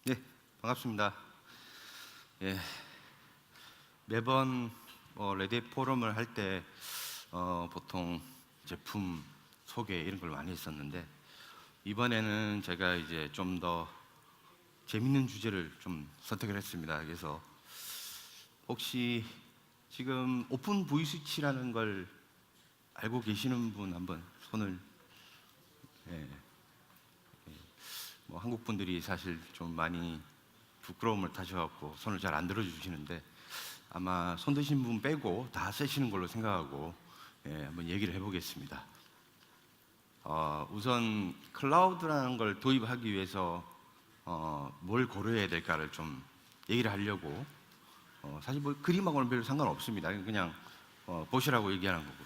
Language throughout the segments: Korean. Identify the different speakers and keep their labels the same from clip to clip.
Speaker 1: 네, 반갑습니다. 예, 매번 레딧 포럼을 할 때 보통 제품 소개 이런 걸 많이 했었는데 이번에는 제가 이제 좀 더 재밌는 주제를 좀 선택을 했습니다. 그래서 혹시 지금 오픈 보이스위치라는 걸 알고 계시는 분 한번 손을. 예, 뭐 한국 분들이 사실 좀 많이 부끄러움을 타셔갖고 손을 잘 안 들어주시는데 아마 손 드신 분 빼고 다 쓰시는 걸로 생각하고 한번 얘기를 해보겠습니다. 우선 클라우드라는 걸 도입하기 위해서 뭘 고려해야 될까를 좀 얘기를 하려고 사실 뭐 그림하고는 별로 상관없습니다. 그냥 보시라고 얘기하는 거고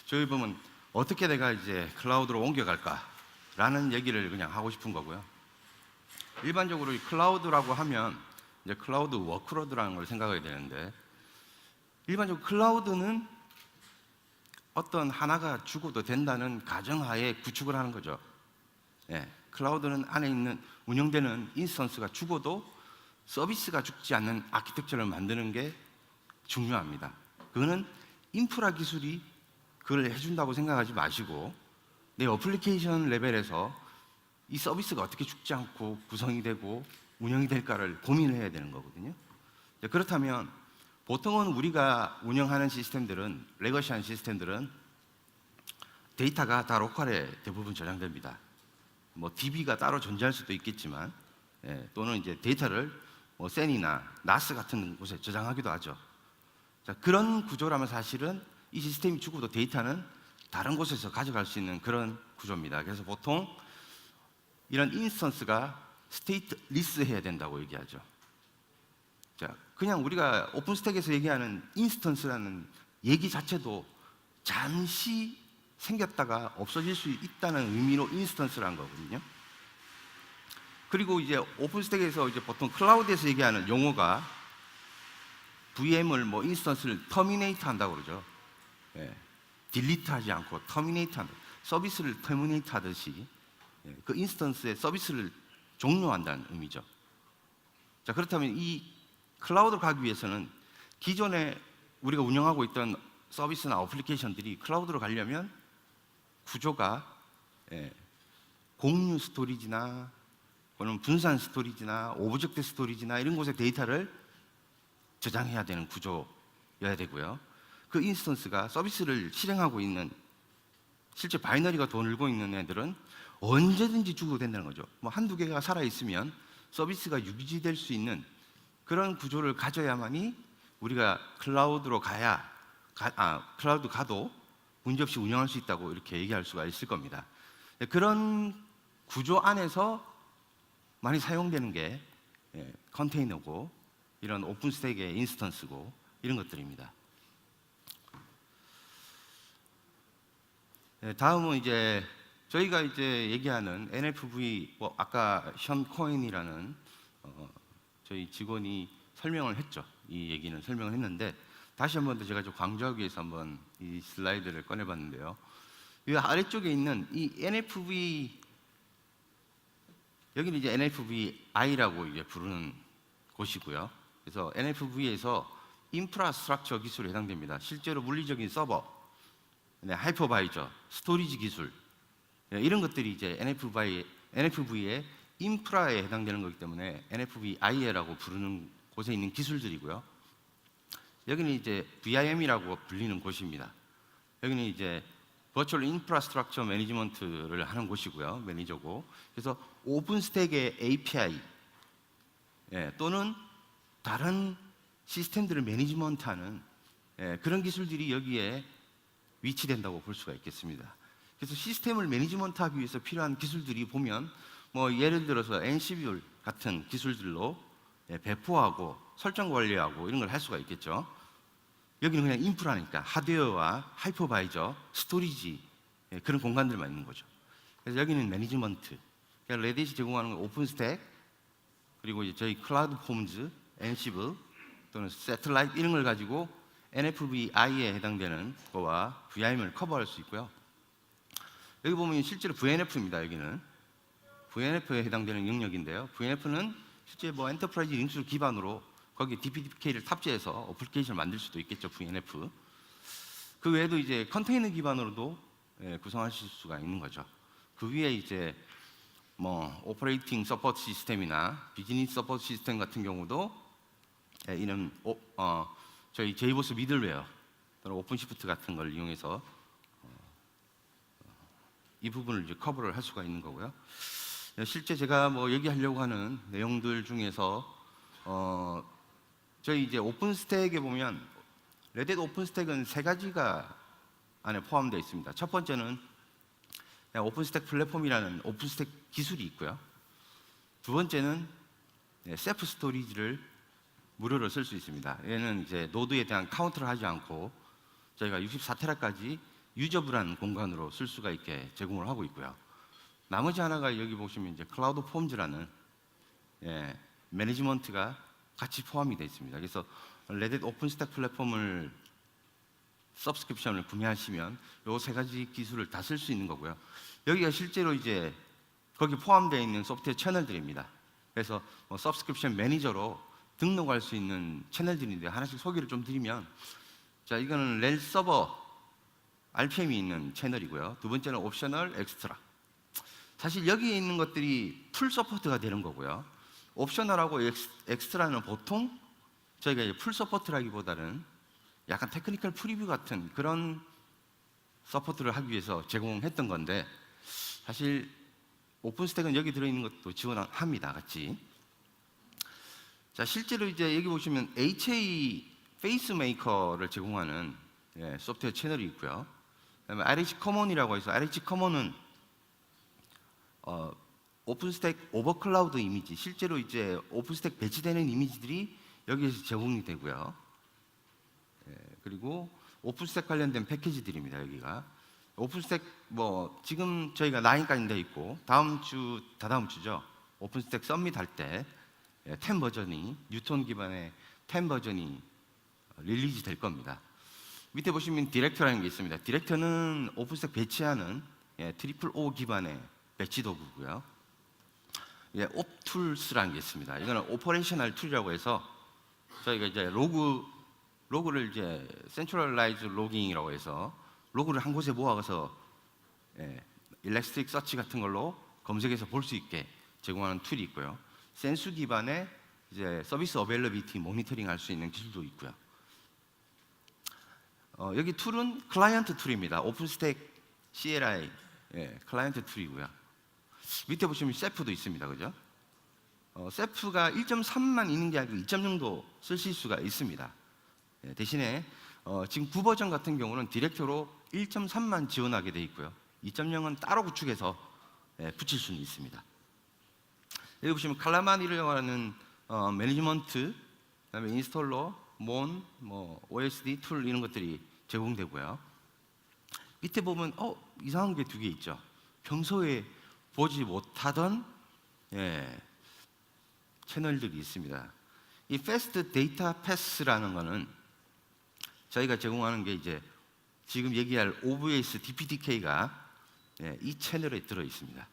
Speaker 1: 저희 보면 어떻게 내가 이제 클라우드로 옮겨갈까라는 얘기를 그냥 하고 싶은 거고요. 일반적으로 이 클라우드라고 하면 이제 클라우드 워크로드라는 걸 생각해야 되는데 일반적으로 클라우드는 어떤 하나가 죽어도 된다는 가정하에 구축을 하는 거죠. 클라우드는 안에 있는 운영되는 인스턴스가 죽어도 서비스가 죽지 않는 아키텍처를 만드는 게 중요합니다. 그거는 인프라 기술이 그걸 해준다고 생각하지 마시고 내 어플리케이션 레벨에서 이 서비스가 어떻게 죽지 않고 구성이 되고 운영이 될까를 고민을 해야 되는 거거든요. 그렇다면 보통은 우리가 운영하는 시스템들은, 레거시한 시스템들은 데이터가 다 로컬에 대부분 저장됩니다. 뭐 DB가 따로 존재할 수도 있겠지만 또는 이제 데이터를 뭐 센이나 나스 같은 곳에 저장하기도 하죠. 자, 그런 구조라면 사실은 이 시스템이 죽어도 데이터는 다른 곳에서 가져갈 수 있는 그런 구조입니다. 그래서 보통 이런 인스턴스가 스테이트리스 해야 된다고 얘기하죠. 자, 그냥 우리가 오픈스택에서 얘기하는 인스턴스라는 얘기 자체도 잠시 생겼다가 없어질 수 있다는 의미로 인스턴스라는 거거든요. 그리고 이제 오픈스택에서 이제 보통 클라우드에서 얘기하는 용어가 VM을 뭐 인스턴스를 터미네이트 한다고 그러죠. 딜리트 하지 않고 터미네이트 한다. 서비스를 터미네이트 하듯이 그 인스턴스의 서비스를 종료한다는 의미죠. 자, 그렇다면 이 클라우드로 가기 위해서는 기존에 우리가 운영하고 있던 서비스나 어플리케이션들이 클라우드로 가려면 구조가 공유 스토리지나 또는 분산 스토리지나 오브젝트 스토리지나 이런 곳에 데이터를 저장해야 되는 구조여야 되고요. 그 인스턴스가 서비스를 실행하고 있는 실제 바이너리가 돌고 있는 애들은 언제든지 죽어도 된다는 거죠. 뭐 한두 개가 살아있으면 서비스가 유지될 수 있는 그런 구조를 가져야만이 우리가 클라우드로 클라우드 가도 문제없이 운영할 수 있다고 이렇게 얘기할 수가 있을 겁니다. 그런 구조 안에서 많이 사용되는 게 컨테이너고 이런 오픈스택의 인스턴스고 이런 것들입니다. 다음은 이제 저희가 이제 얘기하는 NFV, 아까 션 코인이라는 저희 직원이 설명을 했죠. 이 얘기는 설명을 했는데 다시 한 번 더 제가 좀 강조하기 위해서 한번 이 슬라이드를 꺼내봤는데요. 이 아래쪽에 있는 이 NFV, 여기는 이제 NFVI라고 이제 부르는 곳이고요. 그래서 NFV에서 인프라스트럭처 기술에 해당됩니다. 실제로 물리적인 서버, 하이퍼바이저, 스토리지 기술 이런 것들이 이제 NFV의 인프라에 해당되는 거기 때문에 NFVI라고 부르는 곳에 있는 기술들이고요. 여기는 이제 VIM이라고 불리는 곳입니다. 여기는 이제 버추얼 인프라스트럭처 매니지먼트를 하는 곳이고요. 매니저고. 그래서 오픈스택의 API 또는 다른 시스템들을 매니지먼트하는 그런 기술들이 여기에 위치된다고 볼 수가 있겠습니다. 그래서 시스템을 매니지먼트하기 위해서 필요한 기술들이 보면 뭐 예를 들어서 Ansible 같은 기술들로 배포하고 설정 관리하고 이런 걸 할 수가 있겠죠. 여기는 그냥 인프라니까 하드웨어와 하이퍼바이저, 스토리지 그런 공간들만 있는 거죠. 그래서 여기는 매니지먼트. 그러니까 레딧이 제공하는 건 오픈스택 그리고 이제 저희 클라우드 폼즈, Ansible 또는 세틀라이트 이런 걸 가지고 NFVI에 해당되는 거와 VIM을 커버할 수 있고요. 여기 보면 실제로 VNF입니다. 여기는 VNF에 해당되는 영역인데요. VNF는 실제 뭐 엔터프라이즈 링스 기반으로 거기에 DPDK를 탑재해서 어플리케이션을 만들 수도 있겠죠, VNF. 그 외에도 이제 컨테이너 기반으로도 구성하실 수가 있는 거죠. 그 위에 이제 뭐 오퍼레이팅 서포트 시스템이나 비즈니스 서포트 시스템 같은 경우도 이런 저희 제이보스 미들웨어 또는 오픈시프트 같은 걸 이용해서 이 부분을 이제 커버를 할 수가 있는 거고요. 실제 제가 뭐 얘기하려고 하는 내용들 중에서 저희 이제 오픈스택에 보면 레드햇 오픈스택은 세 가지가 안에 포함되어 있습니다. 첫 번째는 오픈스택 플랫폼이라는 오픈스택 기술이 있고요. 두 번째는 셀프 스토리지를 무료로 쓸 수 있습니다. 얘는 이제 노드에 대한 카운트를 하지 않고 저희가 64테라까지 유저블한 공간으로 쓸 수가 있게 제공을 하고 있고요. 나머지 하나가 여기 보시면 이제 클라우드 폼즈라는 매니지먼트가 같이 포함이 되어 있습니다. 그래서 레딧 오픈스택 플랫폼을 서브스크립션을 구매하시면 이 세 가지 기술을 다 쓸 수 있는 거고요. 여기가 실제로 이제 거기 포함되어 있는 소프트웨어 채널들입니다. 그래서 서브스크립션 매니저로 등록할 수 있는 채널들인데 하나씩 소개를 좀 드리면, 자, 이거는 렐 서버 RPM이 있는 채널이고요. 두 번째는 옵셔널 엑스트라. 사실 여기에 있는 것들이 풀 서포트가 되는 거고요. 옵셔널하고 엑스트라는 보통 저희가 풀 서포트라기보다는 약간 테크니컬 프리뷰 같은 그런 서포트를 하기 위해서 제공했던 건데, 사실 오픈스택은 여기 들어있는 것도 지원합니다, 같이. 자, 실제로 이제 여기 보시면 HA 페이스메이커를 제공하는 소프트웨어 채널이 있고요. 그다음에 RH 커먼이라고 해서, RH 커먼은 오픈스택 오버클라우드 이미지, 실제로 이제 오픈스택 배치되는 이미지들이 여기에서 제공이 되고요. 그리고 오픈스택 관련된 패키지들입니다. 여기가 오픈스택 뭐 지금 저희가 9까지 돼 있고 다음 주, 다다음 주죠, 오픈스택 썸밋 할 때 10 버전이, 뉴턴 기반의 10 버전이 릴리즈 될 겁니다. 밑에 보시면 디렉터라는 게 있습니다. 디렉터는 오픈스택 배치하는 트리플 O 기반의 배치 도구고요. 옵툴스라는 게 있습니다. 이거는 오퍼레이셔널 툴이라고 해서 저희가 이제 로그를 이제 센트럴라이즈 로깅이라고 해서 로그를 한 곳에 모아서 일렉스틱 서치 같은 걸로 검색해서 볼 수 있게 제공하는 툴이 있고요. 센수 기반의 이제 서비스 어베일러비티 모니터링 할 수 있는 기술도 있고요. 여기 툴은 클라이언트 툴입니다. 오픈스택 CLI 클라이언트 툴이고요. 밑에 보시면 셀프도 있습니다, 그죠? 셀프가 1.3만 있는 게 아니고 2.0도 쓰실 수가 있습니다. 대신에 지금 9버전 같은 경우는 디렉터로 1.3만 지원하게 돼 있고요. 2.0은 따로 구축해서 붙일 수는 있습니다. 여기 보시면 칼라마니라고 하는 매니지먼트, 그다음에 인스톨러, 몬, 뭐 OSD 툴 이런 것들이 제공되고요. 밑에 보면 이상한 게 두 개 있죠. 평소에 보지 못하던 채널들이 있습니다. 이 패스트 데이터 패스라는 거는 저희가 제공하는 게 이제 지금 얘기할 OVS DPDK가 이 채널에 들어 있습니다.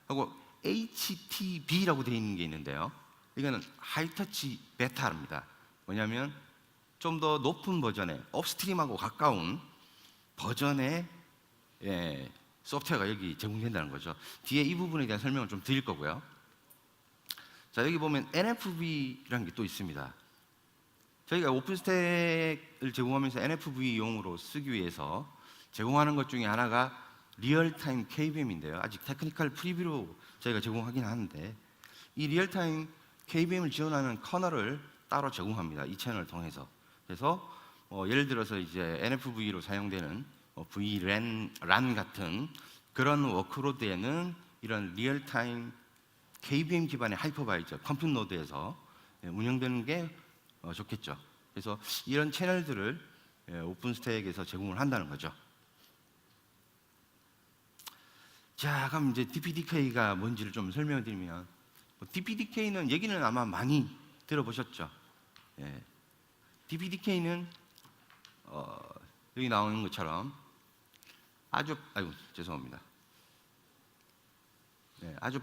Speaker 1: 하고 HTB라고 되어 있는 게 있는데요. 이거는 하이터치 베타입니다. 뭐냐면 좀 더 높은 버전의 업스트림하고 가까운 버전의 소프트웨어가 여기 제공된다는 거죠. 뒤에 이 부분에 대한 설명을 좀 드릴 거고요. 자, 여기 보면 NFV라는 게 또 있습니다. 저희가 오픈스택을 제공하면서 NFV용으로 쓰기 위해서 제공하는 것 중에 하나가 리얼타임 KVM인데요. 아직 테크니컬 프리뷰로 저희가 제공하긴 하는데, 이 리얼타임 KVM을 지원하는 커널을 따로 제공합니다. 이 채널을 통해서. 그래서 예를 들어서 이제 NFV로 사용되는 VLAN 같은 그런 워크로드에는 이런 리얼타임 KVM 기반의 하이퍼바이저 컴퓨터 노드에서 운영되는 게 좋겠죠. 그래서 이런 채널들을 오픈스택에서 제공을 한다는 거죠. 자, 그럼 이제 DPDK가 뭔지를 좀 설명을 드리면, DPDK는 얘기는 아마 많이 들어보셨죠. DPDK는 여기 나오는 것처럼 아주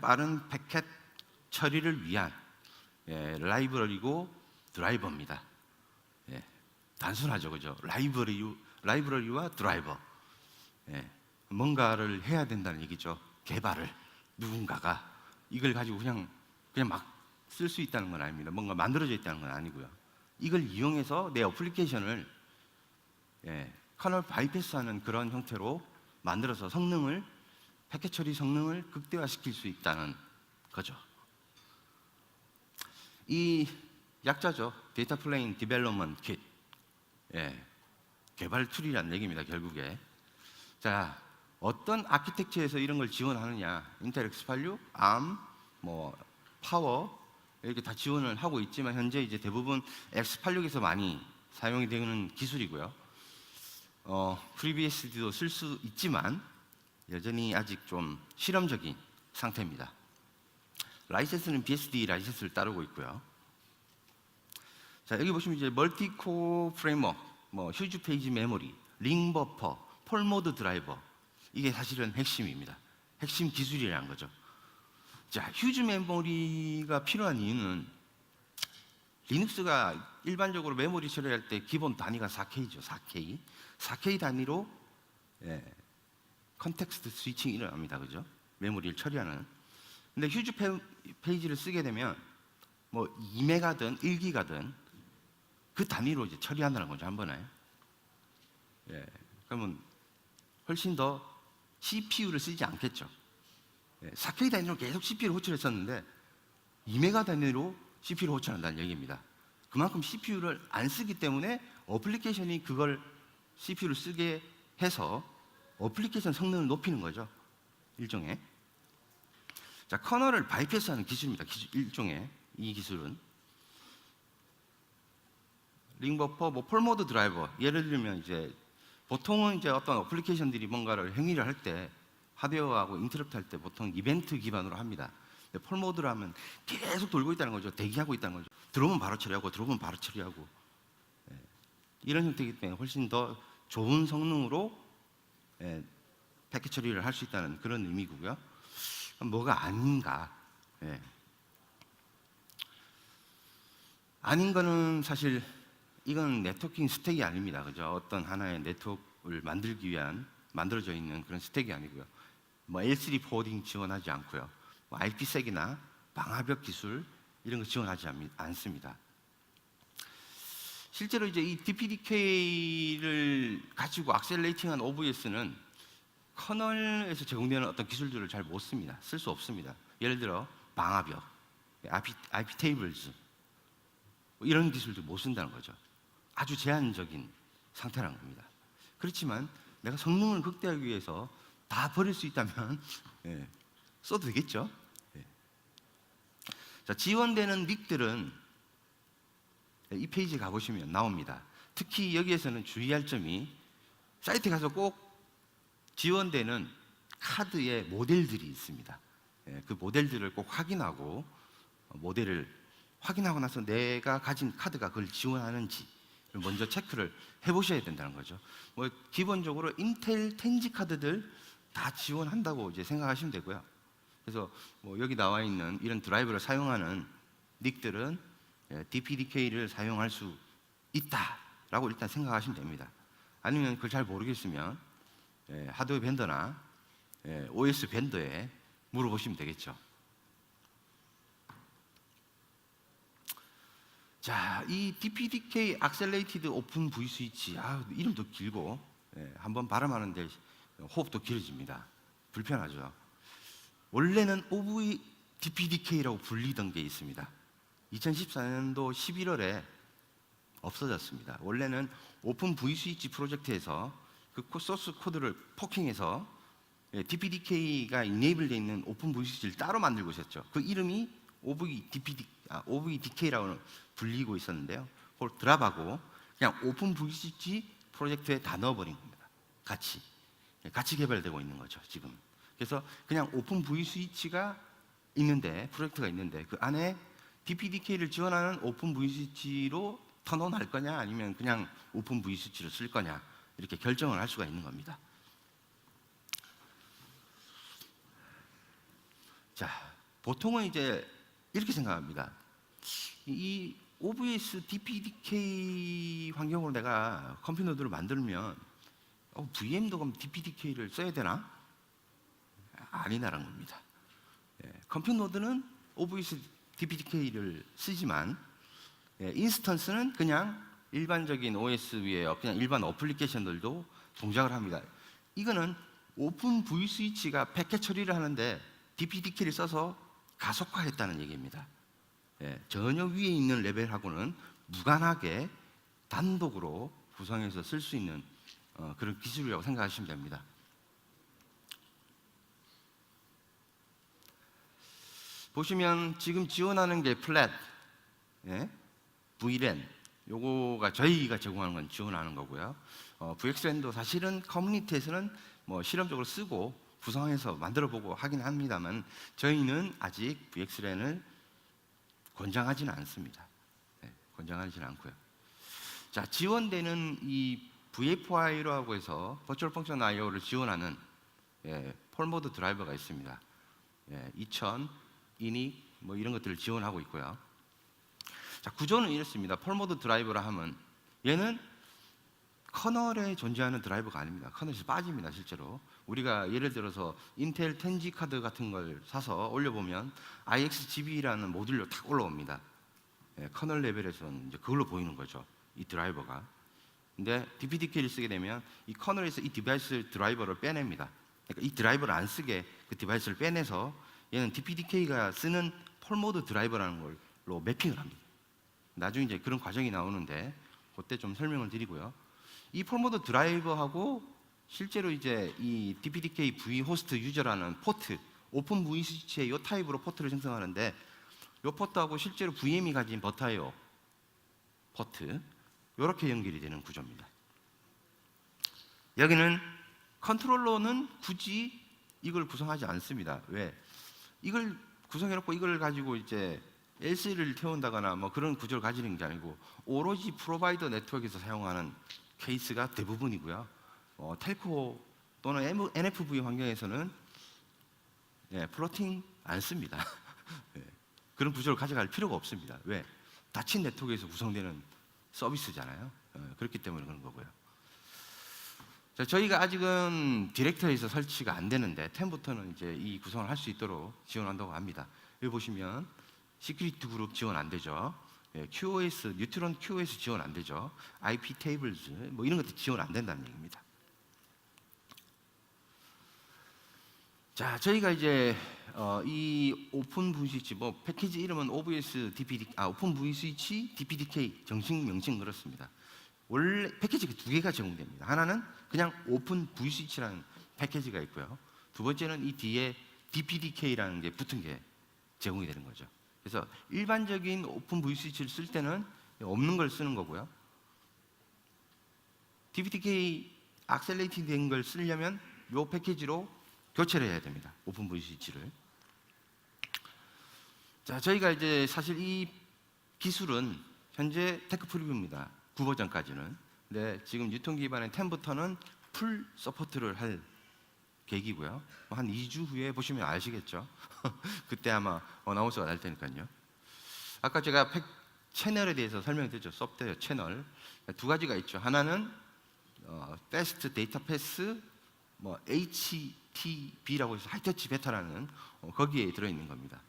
Speaker 1: 빠른 패켓 처리를 위한 라이브러리고 드라이버입니다. 단순하죠, 그죠? 라이브러리와 드라이버. 뭔가를 해야 된다는 얘기죠. 개발을 누군가가 이걸 가지고 그냥 막 쓸 수 있다는 건 아닙니다. 뭔가 만들어져 있다는 건 아니고요. 이걸 이용해서 내 어플리케이션을 커널 바이패스하는 그런 형태로 만들어서 패킷 처리 성능을 극대화시킬 수 있다는 거죠. 이 약자죠. 데이터 플레인 디벨롭먼트 킷. 개발 툴이라는 얘기입니다, 결국에. 자, 어떤 아키텍처에서 이런 걸 지원하느냐? 인텔 X86, ARM, 파워 이렇게 다 지원을 하고 있지만 현재 이제 대부분 X86에서 많이 사용이 되는 기술이고요. FreeBSD도 쓸 수 있지만 여전히 아직 좀 실험적인 상태입니다. 라이센스는 BSD 라이센스를 따르고 있고요. 자, 여기 보시면 이제 멀티코어 프레임워크, 휴즈 페이지 메모리, 링 버퍼, 폴모드 드라이버, 이게 사실은 핵심입니다. 핵심 기술이라는 거죠. 자, 휴즈 메모리가 필요한 이유는 리눅스가 일반적으로 메모리 처리할 때 기본 단위가 4K죠. 4K 단위로 컨텍스트 스위칭이 일어납니다. 그죠? 메모리를 처리하는. 근데 휴즈 페이지를 쓰게 되면 2메가든 1기가든 그 단위로 이제 처리한다는 거죠, 한 번에. 그러면 훨씬 더 CPU를 쓰지 않겠죠. 4K 단위로 계속 CPU를 호출했었는데 2메가 단위로 CPU를 호출한다는 얘기입니다. 그만큼 CPU를 안 쓰기 때문에 어플리케이션이 그걸 CPU를 쓰게 해서 어플리케이션 성능을 높이는 거죠, 일종의. 자, 커널을 바이패스하는 기술입니다. 일종의 이 기술은 링버퍼, 폴모드 드라이버. 예를 들면 이제 보통은 이제 어떤 어플리케이션들이 뭔가를 행위를 할 때 하드웨어하고 인터럽트 할 때 보통 이벤트 기반으로 합니다. 폴모드를 하면 계속 돌고 있다는 거죠. 대기하고 있다는 거죠. 들어오면 바로 처리하고 들어오면 바로 처리하고. 이런 형태이기 때문에 훨씬 더 좋은 성능으로 패킷 처리를 할 수 있다는 그런 의미고요. 뭐가 아닌가? 아닌 거는 사실 이건 네트워킹 스택이 아닙니다. 그죠? 어떤 하나의 네트워크를 만들기 위한 만들어져 있는 그런 스택이 아니고요. L3 포워딩 지원하지 않고요. IPsek이나 방화벽 기술 이런 거 지원하지 않습니다. 실제로 이제 이 DPDK를 가지고 악셀레이팅한 OVS는 커널에서 제공되는 어떤 기술들을 잘 못 씁니다. 쓸 수 없습니다. 예를 들어 방화벽, IP 테이블즈 이런 기술들 못 쓴다는 거죠. 아주 제한적인 상태라는 겁니다. 그렇지만 내가 성능을 극대화하기 위해서 다 버릴 수 있다면 써도 되겠죠. 자, 지원되는 닉들은 이 페이지 가보시면 나옵니다. 특히 여기에서는 주의할 점이 사이트에 가서 꼭 지원되는 카드의 모델들이 있습니다. 그 모델들을 꼭 확인하고 모델을 확인하고 나서 내가 가진 카드가 그걸 지원하는지 먼저 체크를 해보셔야 된다는 거죠. 기본적으로 인텔 텐지 카드들 다 지원한다고 이제 생각하시면 되고요. 그래서 여기 나와 있는 이런 드라이브를 사용하는 닉들은 DPDK를 사용할 수 있다라고 일단 생각하시면 됩니다. 아니면 그걸 잘 모르겠으면 하드웨어 벤더나 OS 벤더에 물어보시면 되겠죠. 자, 이 DPDK Accelerated Open vSwitch, 이름도 길고 한번 발음하는데 호흡도 길어집니다. 불편하죠. 원래는 DPDK라고 불리던 게 있습니다. 2014년도 11월에 없어졌습니다. 원래는 오픈 vSwitch 프로젝트에서 그 소스 코드를 포킹해서 DPDK가 이네이블 되어 있는 오픈 vSwitch를 따로 만들고 있었죠. 그 이름이 OVDK라고 불리고 있었는데요. 그걸 드랍하고 그냥 오픈 vSwitch 프로젝트에 다 넣어버린 겁니다. 같이 개발되고 있는 거죠, 지금. 그래서 그냥 오픈 vSwitch가 있는데, 프로젝트가 있는데 그 안에 DPDK를 지원하는 오픈 vSwitch로 턴온 할 거냐 아니면 그냥 오픈 vSwitch를 쓸 거냐 이렇게 결정을 할 수가 있는 겁니다. 자, 보통은 이제 이렇게 생각합니다. 이 OVS DPDK 환경으로 내가 컴퓨터 노드를 만들면 VM도 그럼 DPDK를 써야 되나? 아니다라는 겁니다. 컴퓨터 노드는 OVS DPDK를 쓰지만 인스턴스는 그냥 일반적인 OS 위에 그냥 일반 어플리케이션들도 동작을 합니다. 이거는 오픈 vSwitch가 패킷 처리를 하는데 DPDK를 써서 가속화했다는 얘기입니다. 전혀 위에 있는 레벨하고는 무관하게 단독으로 구성해서 쓸 수 있는 그런 기술이라고 생각하시면 됩니다. 보시면 지금 지원하는 게 플랫, VLAN, 요거가 저희가 제공하는 건 지원하는 거고요. VXLAN도 사실은 커뮤니티에서는 뭐 실험적으로 쓰고 구성해서 만들어보고 하긴 합니다만 저희는 아직 VXLAN을 권장하지는 않습니다. 권장하지는 않고요. 자, 지원되는 이 V4i라고 해서 버추얼 펑션 I/O를 지원하는 폴모드 드라이버가 있습니다. 2000, 이닉 뭐 이런 것들을 지원하고 있고요. 자, 구조는 이렇습니다. 폴모드 드라이버라 하면 얘는 커널에 존재하는 드라이버가 아닙니다. 커널에서 빠집니다, 실제로. 우리가 예를 들어서 인텔 10G 카드 같은 걸 사서 올려보면 IXGB라는 모듈로 탁 올라옵니다. 커널 레벨에서는 이제 그걸로 보이는 거죠, 이 드라이버가. 근데 DPDK를 쓰게 되면 이 커널에서 이 디바이스 드라이버를 빼냅니다. 그러니까 이 드라이버를 안 쓰게 그 디바이스를 빼내서 얘는 DPDK가 쓰는 폴모드 드라이버라는 걸로 매핑을 합니다. 나중에 이제 그런 과정이 나오는데 그때 좀 설명을 드리고요. 이 폴모드 드라이버하고 실제로 이제 이 DPDK V 호스트 유저라는 포트, 오픈 vSwitch의 이 타입으로 포트를 생성하는데 이 포트하고 실제로 VM이 가진 버타이어 포트 이렇게 연결이 되는 구조입니다. 여기는 컨트롤러는 굳이 이걸 구성하지 않습니다. 왜? 이걸 구성해놓고 이걸 가지고 이제 LC를 태운다거나 뭐 그런 구조를 가지는 게 아니고 오로지 프로바이더 네트워크에서 사용하는 케이스가 대부분이고요. 텔코 또는 NFV 환경에서는 플로팅 안 씁니다. 그런 구조를 가져갈 필요가 없습니다. 왜? 닫힌 네트워크에서 구성되는 서비스잖아요. 그렇기 때문에 그런 거고요. 자, 저희가 아직은 디렉터리에서 설치가 안 되는데 10부터는 이제 이 구성을 할 수 있도록 지원한다고 합니다. 여기 보시면 시큐리티 그룹 지원 안 되죠. QoS, 뉴트론 QoS 지원 안 되죠. IP 테이블즈 뭐 이런 것들 지원 안 된다는 얘기입니다. 자, 저희가 이제 이 오픈 vSwitch 뭐 패키지 이름은 OVS DPD, 오픈 vSwitch DPDK 정식 명칭 그렇습니다. 원래 패키지가 두 개가 제공됩니다. 하나는 그냥 오픈 vSwitch라는 패키지가 있고요. 두 번째는 이 뒤에 DPDK라는 게 붙은 게 제공이 되는 거죠. 그래서 일반적인 오픈 vSwitch를 쓸 때는 없는 걸 쓰는 거고요. DPDK 악셀레이팅 된 걸 쓰려면 이 패키지로 교체를 해야 됩니다. 오픈 vSwitch를. 자, 저희가 이제 사실 이 기술은 현재 테크 프리뷰입니다. 9버전까지는. 근데 지금 유통 기반의 10부터는 풀 서포트를 할 계획이고요. 한 2주 후에 보시면 아시겠죠. 그때 아마 어나운서가 날 테니까요. 아까 제가 채널에 대해서 설명드렸죠. 소프트웨어 채널 두 가지가 있죠. 하나는 패스트 데이터 패스 뭐 HTB라고 해서 하이터치 베타라는 거기에 들어있는 겁니다.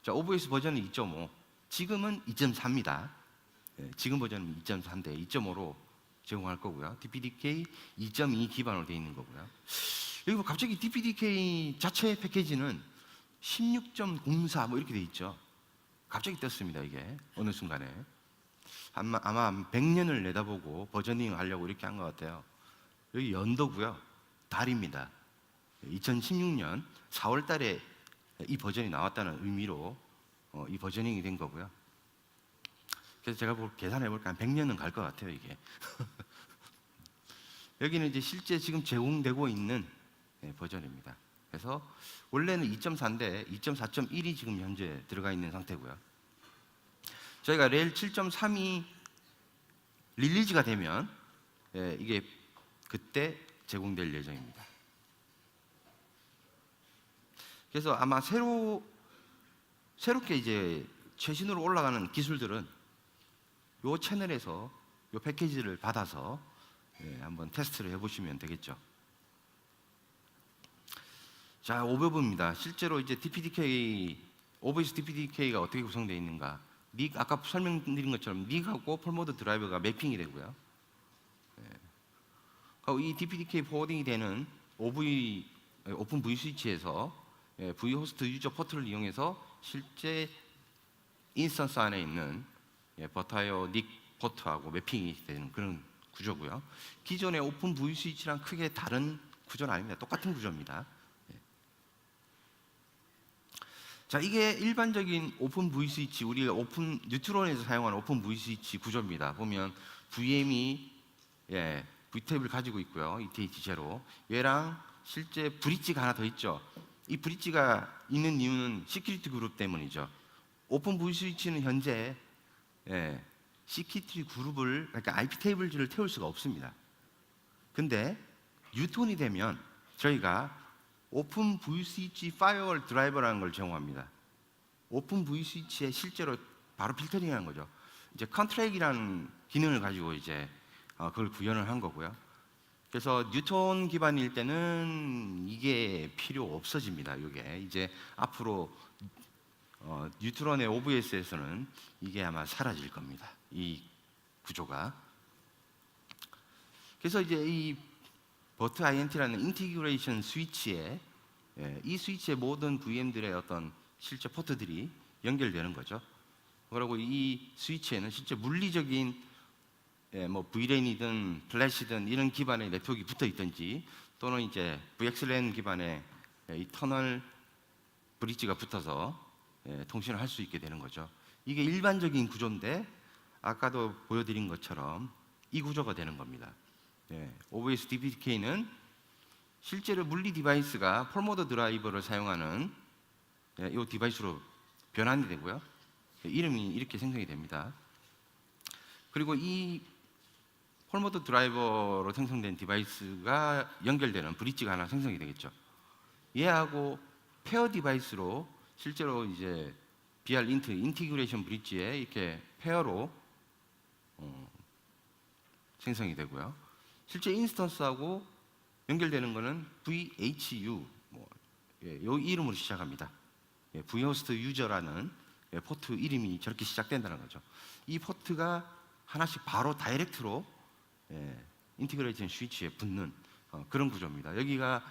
Speaker 1: 자, OVS 버전은 2.5, 지금은 2.4입니다. 지금 버전은 2.4인데 2.5로 제공할 거고요. DPDK 2.2 기반으로 되어 있는 거고요. 여기 갑자기 DPDK 자체 패키지는 16.04 뭐 이렇게 돼 있죠. 갑자기 떴습니다. 이게 어느 순간에 아마 100년을 내다보고 버저닝 하려고 이렇게 한 것 같아요. 여기 연도고요. 달입니다. 2016년 4월 달에 이 버전이 나왔다는 의미로 이 버저닝이 된 거고요. 그래서 제가 계산해 볼까 한 100년은 갈 것 같아요, 이게. 여기는 이제 실제 지금 제공되고 있는 버전입니다. 그래서 원래는 2.4인데 2.4.1이 지금 현재 들어가 있는 상태고요. 저희가 레일 7.3이 릴리즈가 되면 이게 그때 제공될 예정입니다. 그래서 아마 새로 새롭게 이제 최신으로 올라가는 기술들은 요 채널에서 요 패키지를 받아서 한번 테스트를 해보시면 되겠죠. 자, 오버뷰입니다. 실제로 이제 DPDK, OBS DPDK가 어떻게 구성되어 있는가? 아까 설명드린 것처럼 닉하고 폴모드 드라이버가 매핑이 되고요. 이 DPDK 포워딩이 되는 오픈 V 스위치에서 V 호스트 유저 포트를 이용해서 실제 인스턴스 안에 있는 버타이어 닉 포트하고 매핑이 되는 그런 구조고요. 기존의 오픈 V 스위치랑 크게 다른 구조는 아닙니다. 똑같은 구조입니다. 자, 이게 일반적인 오픈 V 스위치, 우리가 오픈 뉴트론에서 사용하는 오픈 V 스위치 구조입니다. 보면 VM이 V탭을 가지고 있고요. ETH0. 얘랑 실제 브릿지가 하나 더 있죠. 이 브릿지가 있는 이유는 시큐리티 그룹 때문이죠. 오픈 V 스위치는 현재 시큐리티 그룹을, 그러니까 IP 테이블즈를 태울 수가 없습니다. 근데 뉴턴이 되면 저희가 오픈 V 스위치 파이어월 드라이버라는 걸 제공합니다. 오픈 V 스위치에 실제로 바로 필터링하는 거죠. 이제 컨트랙이라는 기능을 가지고 이제 그걸 구현을 한 거고요. 그래서 뉴턴 기반일 때는 이게 필요 없어집니다. 이게 이제 앞으로 뉴트론의 OBS에서는 이게 아마 사라질 겁니다. 이 구조가. 그래서 이제 이 버트 INT라는 인티그레이션 스위치에 이 스위치의 모든 VM들의 어떤 실제 포트들이 연결되는 거죠. 그리고 이 스위치에는 실제 물리적인 뭐 VLAN이든 플래시든 이런 기반의 네트워크가 붙어 있든지 또는 이제 VXLAN 기반의 이 터널 브릿지가 붙어서 통신을 할 수 있게 되는 거죠. 이게 일반적인 구조인데 아까도 보여드린 것처럼 이 구조가 되는 겁니다. OBS DPDK는 실제로 물리 디바이스가 폴모더 드라이버를 사용하는 이 디바이스로 변환이 되고요. 이름이 이렇게 생성이 됩니다. 그리고 이 폴모드 드라이버로 생성된 디바이스가 연결되는 브릿지가 하나 생성이 되겠죠. 얘하고 페어 디바이스로 실제로 이제 BR 인티그레이션 브릿지에 이렇게 페어로 생성이 되고요. 실제 인스턴스하고 연결되는 거는 VHU, 이 이름으로 시작합니다. Vhost 유저라는 포트 이름이 저렇게 시작된다는 거죠. 이 포트가 하나씩 바로 다이렉트로 인티그레이션 스위치에 붙는 그런 구조입니다. 여기가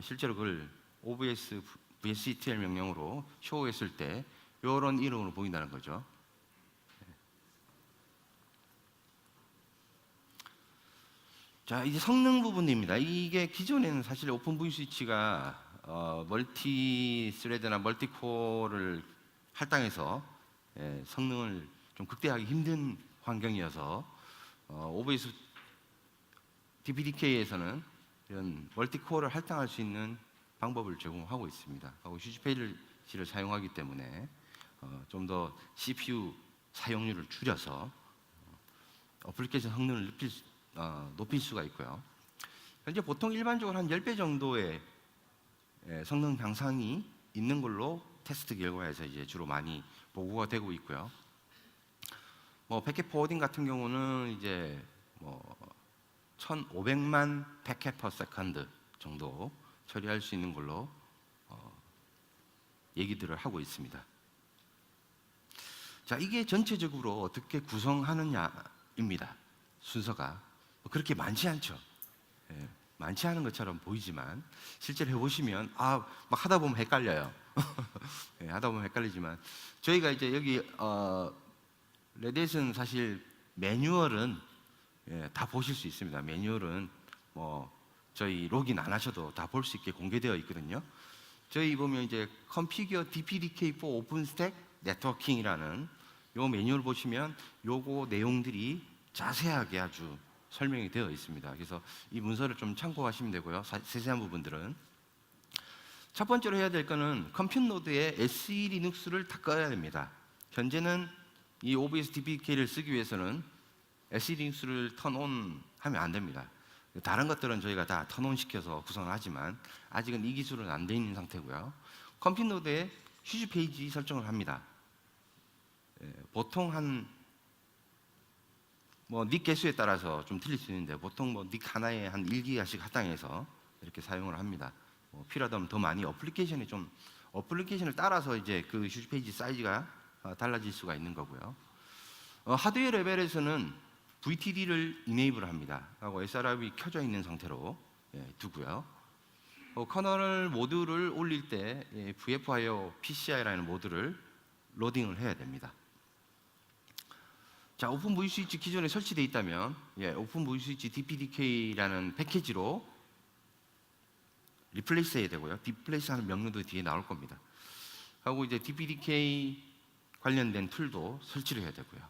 Speaker 1: 실제로 그걸 OBS VSTL 명령으로 쇼했을 때 이런 이름으로 보인다는 거죠. 자, 이제 성능 부분입니다. 이게 기존에는 사실 오픈 V 스위치가 멀티 스레드나 멀티 코어를 할당해서 성능을 좀 극대화하기 힘든 환경이어서 OBS DPDK에서는 이런 멀티 코어를 할당할 수 있는 방법을 제공하고 있습니다. 휴지 페이지를 사용하기 때문에 좀 더 CPU 사용률을 줄여서 어플리케이션 성능을 높일 수가 있고요. 현재 보통 일반적으로 한 10배 정도의 성능 향상이 있는 걸로 테스트 결과에서 이제 주로 많이 보고가 되고 있고요. 패킷 포워딩 같은 경우는 이제 1,500만 패킷 퍼 세컨드 정도 처리할 수 있는 걸로 얘기들을 하고 있습니다. 자, 이게 전체적으로 어떻게 구성하느냐입니다. 순서가 그렇게 많지 않죠. 많지 않은 것처럼 보이지만 실제로 해보시면 막 하다 보면 헷갈려요. 하다 보면 헷갈리지만 저희가 이제 여기 레딧은 사실 매뉴얼은 다 보실 수 있습니다. 매뉴얼은 저희 로그인 안 하셔도 다 볼 수 있게 공개되어 있거든요. 저희 보면 이제 Configure DPDK for OpenStack Networking이라는 요 매뉴얼 보시면 요거 내용들이 자세하게 아주 설명이 되어 있습니다. 그래서 이 문서를 좀 참고하시면 되고요. 세세한 부분들은 첫 번째로 해야 될 거는 컴퓨터 노드에 SE 리눅스를 다 꺼야 됩니다. 현재는 이 OBS DPDK를 쓰기 위해서는 SE 리눅스를 턴온 하면 안 됩니다. 다른 것들은 저희가 다 턴온 시켜서 구성을 하지만 아직은 이 기술은 안 돼 있는 상태고요. 컴퓨터 노드에 휴지 페이지 설정을 합니다. 보통 닉 개수에 따라서 좀 틀릴 수 있는데 보통 닉 하나에 한 1기가씩 할당해서 이렇게 사용을 합니다. 필요하다면 더 많이 어플리케이션을 따라서 이제 그 휴지 페이지 사이즈가 달라질 수가 있는 거고요. 하드웨어 레벨에서는 VTD를 이네이블 합니다. 하고 sRIB 켜져 있는 상태로 두고요. 커널 모드를 올릴 때 VFIO PCI라는 모드를 로딩을 해야 됩니다. 자, 오픈 V스위치 기존에 설치되어 있다면 오픈 V스위치 DPDK라는 패키지로 리플레이스 해야 되고요. 디플레이스 하는 명령도 뒤에 나올 겁니다. 하고 이제 DPDK 관련된 툴도 설치를 해야 되고요.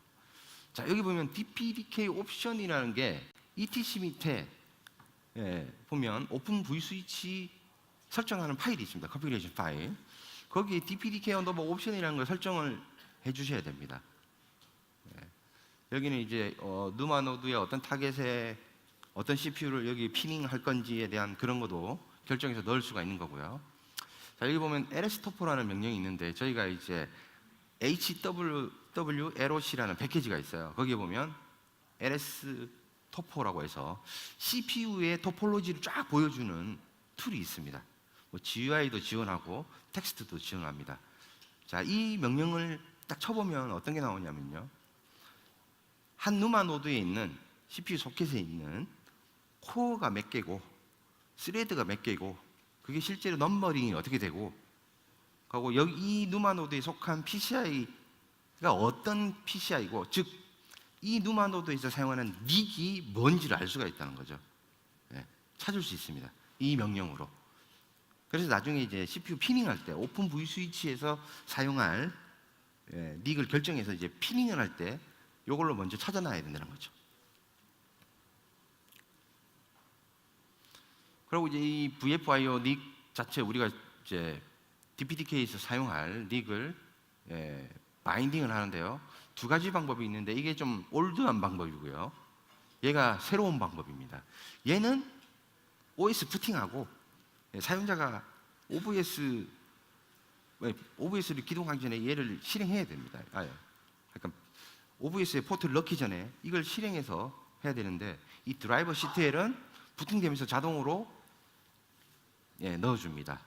Speaker 1: 자, 여기 보면 DPDK 옵션이라는 게 ETC 밑에 보면 오픈 V스위치 설정하는 파일이 있습니다. 컨피그레이션 파일. 거기에 DPDK 언더바 옵션이라는 걸 설정을 해 주셔야 됩니다. 여기는 이제 누마 노드의 어떤 타겟에 어떤 CPU를 여기 피닝할 건지에 대한 그런 것도 결정해서 넣을 수가 있는 거고요. 자, 여기 보면 lstopo라는 명령이 있는데 저희가 이제 HWLOC라는 패키지가 있어요. 거기에 보면 lstopo라고 해서 CPU의 토폴로지를 쫙 보여주는 툴이 있습니다. GUI도 지원하고 텍스트도 지원합니다. 자, 이 명령을 딱 쳐보면 어떤 게 나오냐면요. 한 누마 노드에 있는 CPU 소켓에 있는 코어가 몇 개고 스레드가 몇 개고 그게 실제로 넘버링이 어떻게 되고 하고 여기 이 누마 노드에 속한 PCI가 어떤 PCI고 즉 이 누마 노드에서 사용하는 닉이 뭔지를 알 수가 있다는 거죠. 찾을 수 있습니다. 이 명령으로. 그래서 나중에 이제 CPU 피닝할 때 오픈 V스위치에서 사용할 닉을 결정해서 이제 피닝을 할 때 이걸로 먼저 찾아놔야 된다는 거죠. 그리고 이제 이 VFIO 닉 자체 우리가 이제 DPDK에서 사용할 닉을 바인딩을 하는데요. 두 가지 방법이 있는데 이게 좀 올드한 방법이고요. 얘가 새로운 방법입니다. 얘는 OS 부팅하고 사용자가 OBS를 기동하기 전에 얘를 실행해야 됩니다. 그러니까 OBS에 포트를 넣기 전에 이걸 실행해서 해야 되는데 이 드라이버 CTL은 부팅되면서 자동으로 넣어줍니다.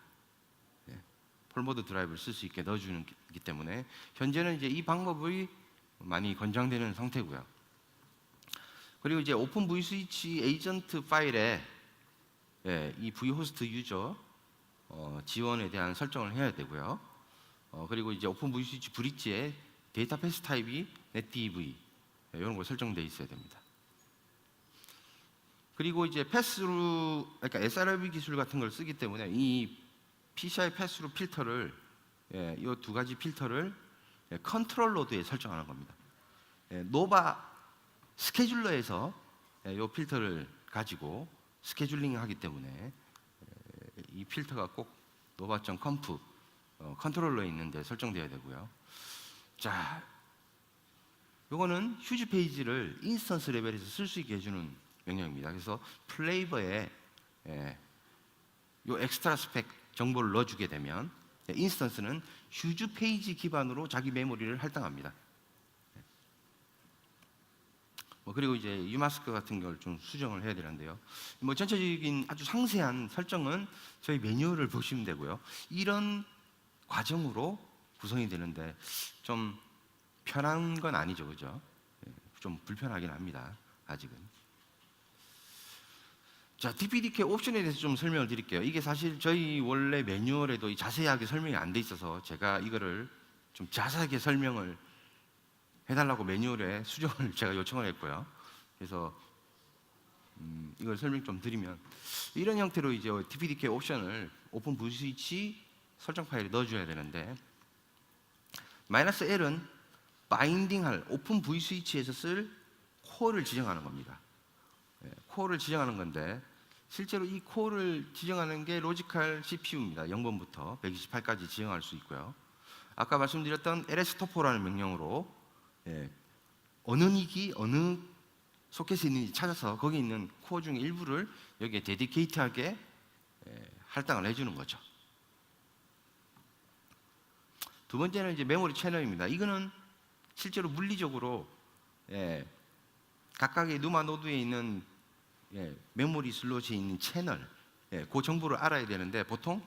Speaker 1: 폴모드 드라이브를 쓸 수 있게 넣어주는 기 때문에 현재는 이제 이 방법이 많이 권장되는 상태고요. 그리고 이제 오픈 V스위치 에이전트 파일에 이 V호스트 유저 지원에 대한 설정을 해야 되고요. 그리고 이제 오픈 V스위치 브릿지에 데이터 패스 타입이 NetDV 이런 거 설정되어 있어야 됩니다. 그리고 이제 패스로 그러니까 sRIB 기술 같은 걸 쓰기 때문에 이 PCI 패스로 필터를 이 두 가지 필터를 컨트롤 로드에 설정하는 겁니다. 노바 스케줄러에서 이 필터를 가지고 스케줄링 하기 때문에 이 필터가 꼭 nova.conf 컨트롤러에 있는데 설정되어야 되고요. 자, 요거는 휴지 페이지를 인스턴스 레벨에서 쓸 수 있게 해주는 명령입니다. 그래서 플레이버에 요 엑스트라 스펙 정보를 넣어주게 되면 인스턴스는 휴지 페이지 기반으로 자기 메모리를 할당합니다. 그리고 이제 유마스크 같은 걸 좀 수정을 해야 되는데요. 전체적인 아주 상세한 설정은 저희 매뉴얼을 보시면 되고요. 이런 과정으로 구성이 되는데 좀 편한 건 아니죠, 그죠? 좀 불편하긴 합니다, 아직은. 자, DPDK 옵션에 대해서 좀 설명을 드릴게요. 이게 사실 저희 원래 매뉴얼에도 자세하게 설명이 안 돼 있어서 제가 이거를 좀 자세하게 설명을 해달라고 매뉴얼에 수정을 제가 요청을 했고요. 그래서 이걸 설명 좀 드리면 이런 형태로 이제 DPDK 옵션을 오픈 V스위치 설정 파일에 넣어줘야 되는데 -L은 바인딩할 오픈 V스위치에서 쓸 코어를 지정하는 겁니다. 코어를 지정하는 건데 실제로 이 코어를 지정하는 게 로지컬 CPU입니다. 0번부터 128까지 지정할 수 있고요. 아까 말씀드렸던 lstopo라는 명령으로 어느 닉이 어느 소켓에 있는지 찾아서 거기 있는 코어 중에 일부를 여기에 데디케이트하게 할당을 해주는 거죠. 두 번째는 이제 메모리 채널입니다. 이거는 실제로 물리적으로 각각의 누마 노드에 있는 메모리 슬롯에 있는 채널, 그 정보를 알아야 되는데 보통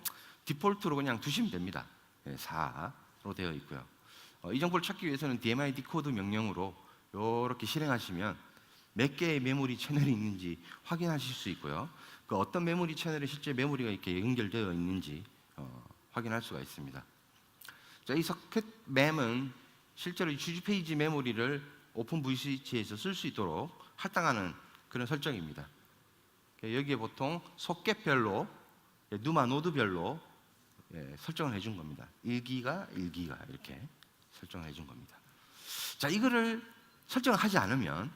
Speaker 1: 디폴트로 그냥 두시면 됩니다. 4로 되어 있고요. 이 정보를 찾기 위해서는 DMI 디코드 명령으로 이렇게 실행하시면 몇 개의 메모리 채널이 있는지 확인하실 수 있고요. 그 어떤 메모리 채널에 실제 메모리가 이렇게 연결되어 있는지 확인할 수가 있습니다. 자, 이 서킷 램은 실제로 이 주지 페이지 메모리를 오픈 VCH에서 쓸 수 있도록 할당하는 그런 설정입니다. 여기에 보통 소켓별로 누마 노드별로 설정을 해준 겁니다. 1기가 1기가 이렇게 설정을 해준 겁니다. 자, 이거를 설정을 하지 않으면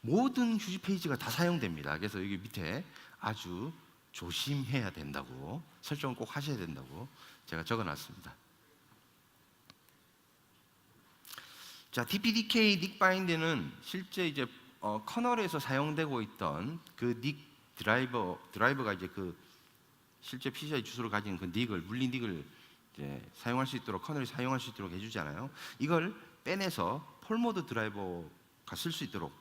Speaker 1: 모든 휴지 페이지가 다 사용됩니다. 그래서 여기 밑에 아주 조심해야 된다고, 설정을 꼭 하셔야 된다고 제가 적어놨습니다. 자, DPDK 닉 바인드는 실제 이제 커널에서 사용되고 있던 그 닉 드라이버가 이제 그 실제 PCI 주소를 가진 그 닉을, 물리 닉을 이제 사용할 수 있도록, 커널이 사용할 수 있도록 해주잖아요. 이걸 빼내서 폴모드 드라이버가 쓸 수 있도록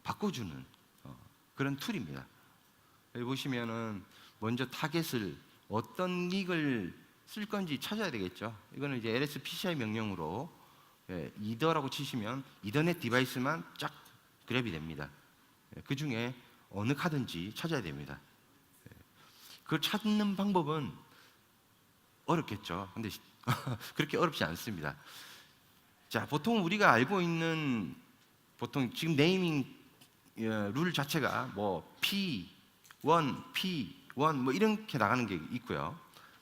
Speaker 1: 바꿔주는 그런 툴입니다. 여기 보시면은 먼저 타겟을 어떤 닉을 쓸 건지 찾아야 되겠죠. 이거는 이제 LS PCI 명령으로 이더라고 치시면 이더넷 디바이스만 쫙 그랩이 됩니다. 그 중에 어느 카드인지 찾아야 됩니다. 그걸 찾는 방법은 어렵겠죠. 근데 그렇게 어렵지 않습니다. 자, 보통 우리가 알고 있는 보통 지금 네이밍 룰 자체가 뭐 P1, P1 뭐 이렇게 나가는 게 있고요.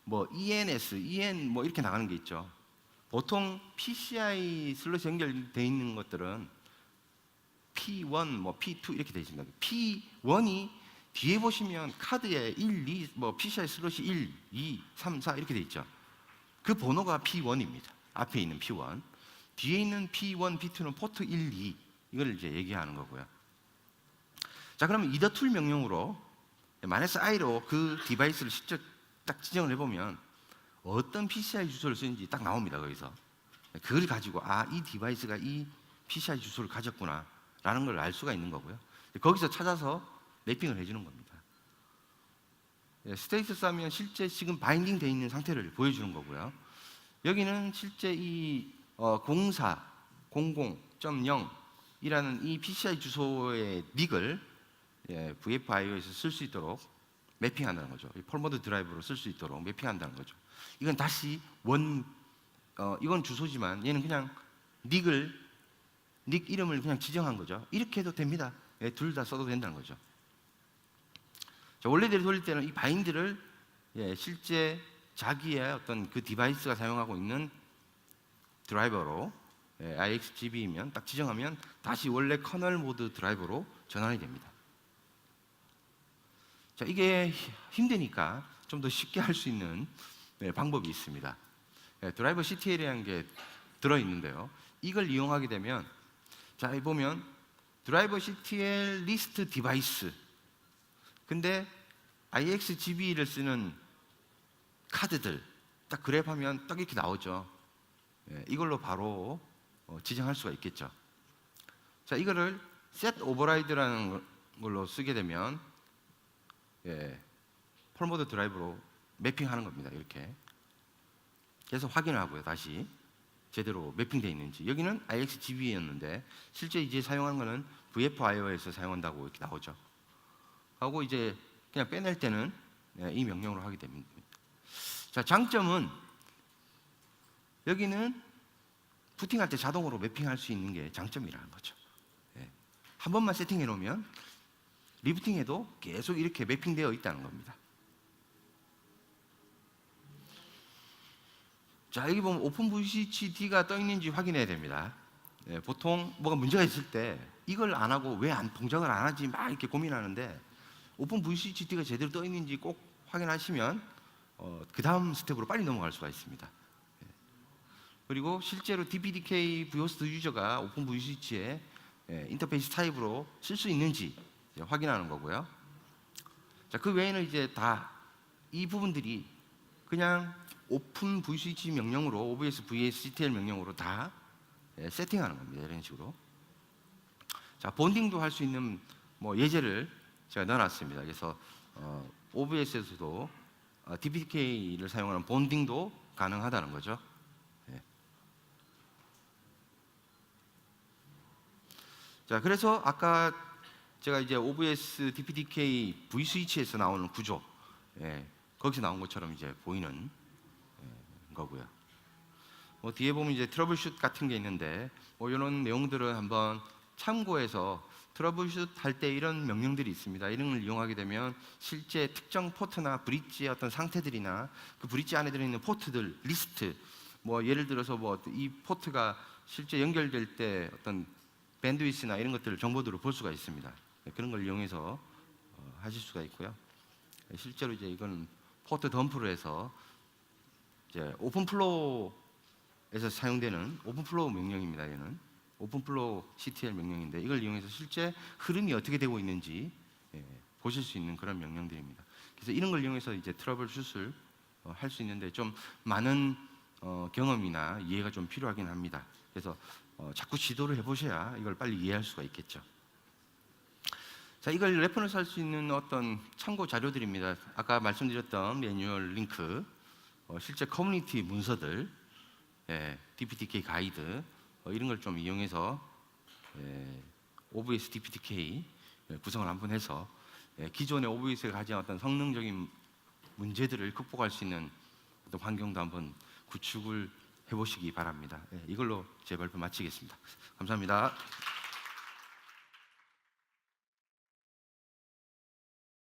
Speaker 1: 뭐 ENS, EN 뭐 이렇게 나가는 게 있죠. 보통 PCI 슬롯이 연결되어 있는 것들은 P1, 뭐 P2 이렇게 되어 있습니다. P1이 뒤에 보시면 카드에 1, 2, 뭐 PCI 슬롯이 1, 2, 3, 4 이렇게 되어 있죠. 그 번호가 P1입니다. 앞에 있는 P1. 뒤에 있는 P1, P2는 포트 1, 2 이걸 이제 얘기하는 거고요. 자, 그러면 이더 툴 명령으로 -i로 그 디바이스를 직접 딱 지정을 해보면 어떤 PCI 주소를 쓰는지 딱 나옵니다. 거기서 그걸 가지고 이 디바이스가 이 PCI 주소를 가졌구나 라는 걸 알 수가 있는 거고요. 거기서 찾아서 매핑을 해주는 겁니다. 스테이터스 하면 실제 지금 바인딩 되어 있는 상태를 보여주는 거고요. 여기는 실제 이 0400.0이라는 이 PCI 주소의 닉을 VFIO에서 쓸 수 있도록 매핑한다는 거죠. 폴모드 드라이브로 쓸 수 있도록 매핑한다는 거죠. 이건 다시 이건 주소지만 얘는 그냥 닉 이름을 그냥 지정한 거죠. 이렇게 해도 됩니다. 둘 다 써도 된다는 거죠. 자, 원래대로 돌릴 때는 이 바인드를 실제 자기의 어떤 그 디바이스가 사용하고 있는 드라이버로 IXGB이면 딱 지정하면 다시 원래 커널 모드 드라이버로 전환이 됩니다. 자, 이게 힘드니까 좀 더 쉽게 할 수 있는 방법이 있습니다. 드라이버 CTL이라는 게 들어있는데요. 이걸 이용하게 되면 자, 여기 보면 드라이버 CTL 리스트 디바이스, 근데 IXGB를 쓰는 카드들 딱 그랩하면 딱 이렇게 나오죠. 이걸로 바로 지정할 수가 있겠죠. 자, 이거를 set override라는 걸로 쓰게 되면 폴모드 드라이브로 매핑하는 겁니다. 이렇게 그래서 확인을 하고요. 다시 제대로 매핑되어 있는지. 여기는 IXGB였는데 실제 이제 사용하는 거는 VFIO에서 사용한다고 이렇게 나오죠. 하고 이제 그냥 빼낼 때는 이 명령으로 하게 됩니다. 자, 장점은 여기는 부팅할 때 자동으로 매핑할 수 있는 게 장점이라는 거죠. 한 번만 세팅해 놓으면 리부팅해도 계속 이렇게 매핑되어 있다는 겁니다. 자, 여기 보면 오픈 VCHD가 떠 있는지 확인해야 됩니다. 보통 뭐가 문제가 있을 때 이걸 안 하고 왜 동작을 안 하지 막 이렇게 고민하는데 오픈 VCHD가 제대로 떠 있는지 꼭 확인하시면 그 다음 스텝으로 빨리 넘어갈 수가 있습니다. 그리고 실제로 DPDK Vhost 유저가 오픈 VCH에 인터페이스 타입으로 쓸 수 있는지 확인하는 거고요. 자, 그 외에는 이제 다 이 부분들이 그냥 오픈 VSwitch 명령으로 OBS VSCTL 명령으로 다 세팅하는 겁니다. 이런 식으로. 자, 본딩도 할 수 있는 뭐 예제를 제가 넣어놨습니다. 그래서 OBS에서도 DPDK를 사용하는 본딩도 가능하다는 거죠. 예. 자, 그래서 아까 제가 이제 OBS DPDK VSwitch에서 나오는 구조, 거기서 나온 것처럼 이제 보이는 거고요. 뒤에 보면 이제 트러블슛 같은 게 있는데 이런 내용들을 한번 참고해서 트러블슛 할 때 이런 명령들이 있습니다. 이런 걸 이용하게 되면 실제 특정 포트나 브릿지의 어떤 상태들이나 그 브릿지 안에 들어있는 포트들 리스트, 예를 들어서 이 포트가 실제 연결될 때 어떤 밴드위스나 이런 것들을 정보들을 볼 수가 있습니다. 그런 걸 이용해서 하실 수가 있고요. 실제로 이제 이건 포트 덤프로 해서 이제 오픈플로우에서 사용되는 오픈플로우 명령입니다. 얘는 오픈플로우 CTL 명령인데 이걸 이용해서 실제 흐름이 어떻게 되고 있는지 보실 수 있는 그런 명령들입니다. 그래서 이런 걸 이용해서 이제 트러블슛을 할 수 있는데 좀 많은 경험이나 이해가 좀 필요하긴 합니다. 그래서 자꾸 지도를 해보셔야 이걸 빨리 이해할 수가 있겠죠. 자, 이걸 레퍼런스 할 수 있는 어떤 참고 자료들입니다. 아까 말씀드렸던 매뉴얼 링크, 실제 커뮤니티 문서들, DPDK 가이드, 이런 걸 좀 이용해서 OBS DPDK 구성을 한번 해서 기존의 OBS가 가진 어떤 성능적인 문제들을 극복할 수 있는 어떤 환경도 한번 구축을 해보시기 바랍니다. 이걸로 제 발표 마치겠습니다. 감사합니다.